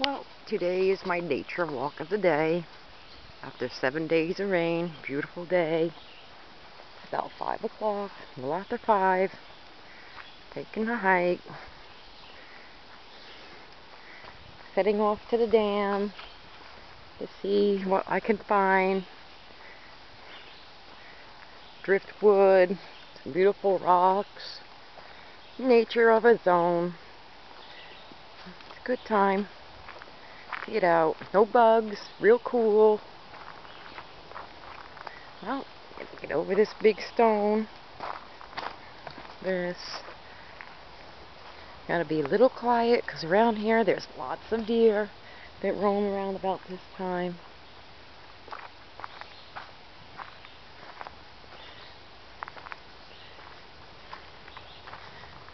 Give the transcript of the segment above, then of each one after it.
Well, today is my nature walk of the day. After 7 days of rain, beautiful day. It's about 5 o'clock, a little after 5. Taking a hike. Heading off to the dam to see what I can find. Driftwood, some beautiful rocks, nature of its own. It's a good time. Get out. No bugs. Real cool. Well, get over this big stone. This. Gotta be a little quiet because around here there's lots of deer that roam around about this time.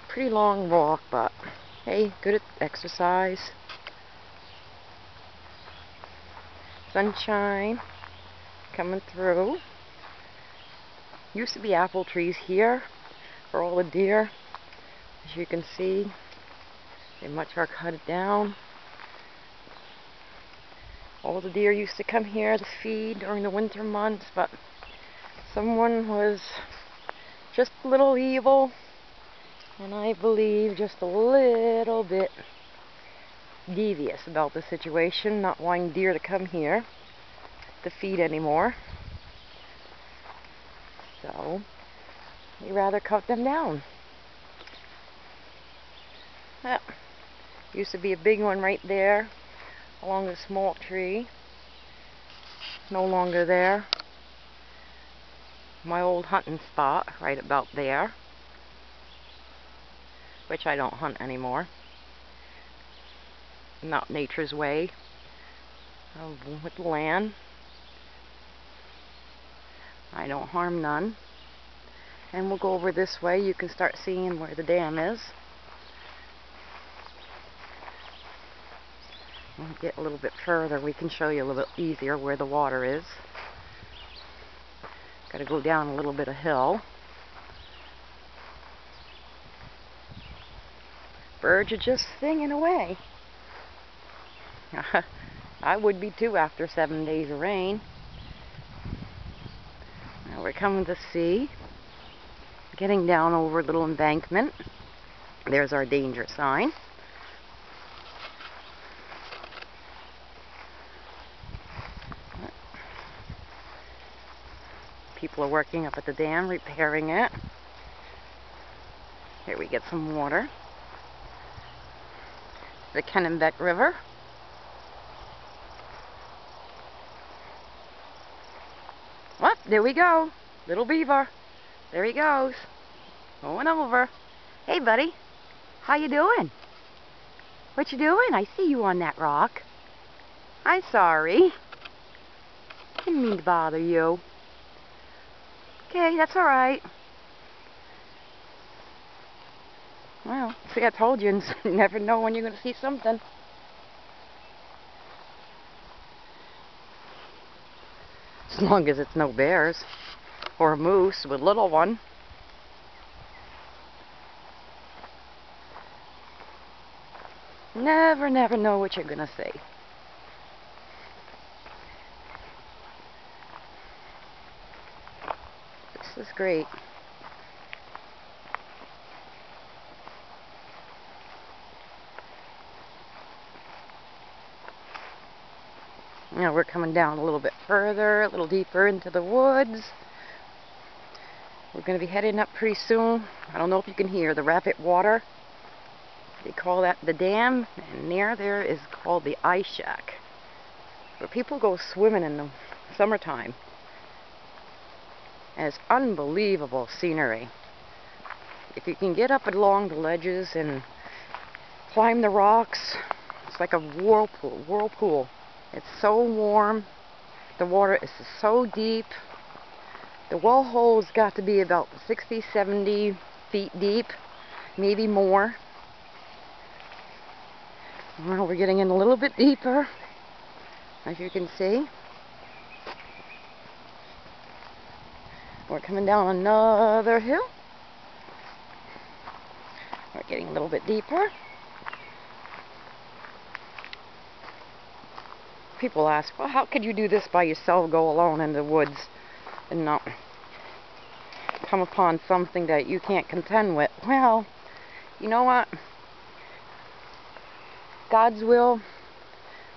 Pretty long walk, but hey, good at exercise. Sunshine coming through. Used to be apple trees here for all the deer. As you can see, they much are cut down. All the deer used to come here to feed during the winter months, but someone was just a little evil, and I believe just a little bit devious about the situation, not wanting deer to come here to feed anymore. So we rather cut them down. Used to be a big one right there along the small tree. No longer there. My old hunting spot right about there, which I don't hunt anymore. Not nature's way with the land. I don't harm none. And we'll go over this way. You can start seeing where the dam is. We'll get a little bit further. We can show you a little bit easier where the water is. Got to go down a little bit of hill. Birds are just singing away. I would be too after 7 days of rain. Now we're coming to see. Getting down over a little embankment. There's our danger sign. People are working up at the dam, repairing it. Here we get some water. The KENNEBEC River. Oh, there we go. Little beaver. There he goes. Going over. Hey, buddy. How you doing? What you doing? I see you on that rock. I'm sorry. Didn't mean to bother you. Okay, that's alright. Well, see, I told you, you never know when you're going to see something. As long as it's no bears or a moose with a little one. Never know what you're going to see. This is great. Now we're coming down a little bit further, a little deeper into the woods. We're going to be heading up pretty soon. I don't know if you can hear the rapid water. They call that the dam, and near there is called the ice shack, where people go swimming in the summertime. And it's unbelievable scenery. If you can get up along the ledges and climb the rocks, it's like a whirlpool. It's so warm. The water is so deep. The well hole's got to be about 60, 70 feet deep, maybe more. Well, we're getting in a little bit deeper, as you can see. We're coming down another hill. We're getting a little bit deeper. People ask, well, how could you do this by yourself, go alone in the woods and not come upon something that you can't contend with? Well, you know what? God's will,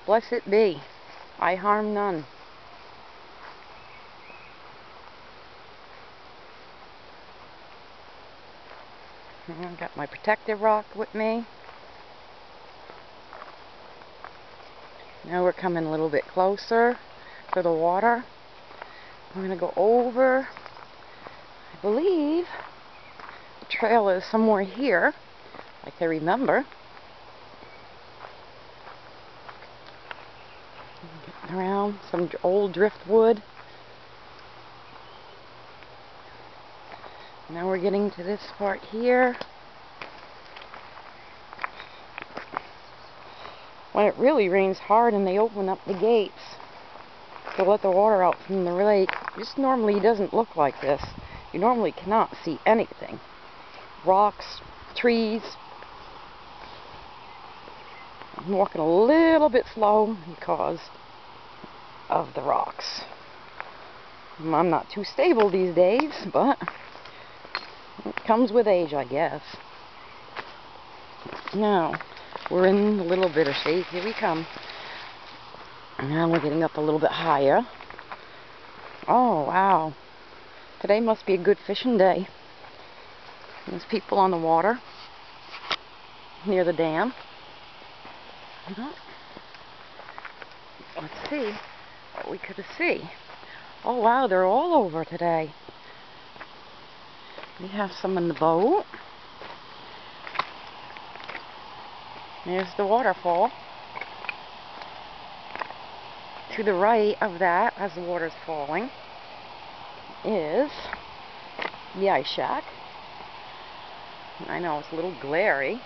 blessed be. I harm none. I got my protective rock with me. Now we're coming a little bit closer to the water. I'm going to go over, I believe the trail is somewhere here, like I remember. Getting around some old driftwood. Now we're getting to this part here. When it really rains hard and they open up the gates to let the water out from the lake, this normally doesn't look like this. You normally cannot see anything. Rocks, trees. I'm walking a little bit slow because of the rocks. I'm not too stable these days, but it comes with age, I guess. Now, we're in a little bit of shade. Here we come. Now we're getting up a little bit higher. Oh, wow. Today must be a good fishing day. There's people on the water near the dam. Let's see what we could see. Oh, wow, they're all over today. We have some in the boat. There's the waterfall. To the right of that, as the water's falling, is the ice shack. I know it's a little glary.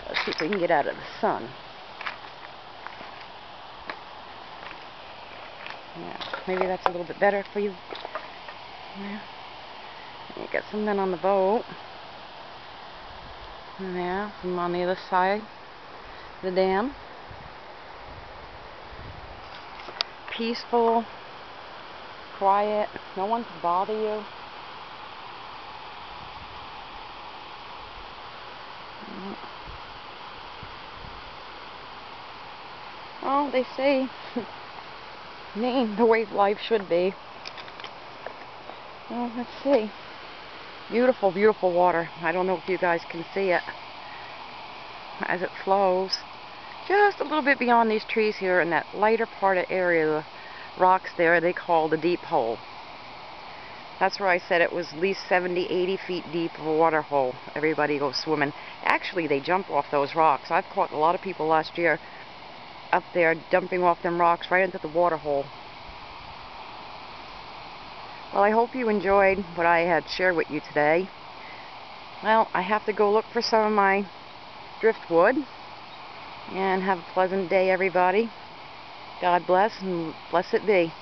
Let's see if we can get out of the sun. Yeah, maybe that's a little bit better for you. Yeah. You got some men on the boat. Yeah, from on the other side of the dam. Peaceful, quiet, no one to bother you. Oh, they say Maine, the way life should be. Well, let's see. Beautiful, beautiful water. I don't know if you guys can see it as it flows. Just a little bit beyond these trees here in that lighter part of area, the rocks there, they call the deep hole. That's where I said it was at least 70, 80 feet deep of a water hole. Everybody goes swimming. Actually, they jump off those rocks. I've caught a lot of people last year up there dumping off them rocks right into the water hole. Well, I hope you enjoyed what I had shared with you today. Well, I have to go look for some of my driftwood. And have a pleasant day, everybody. God bless and blessed be.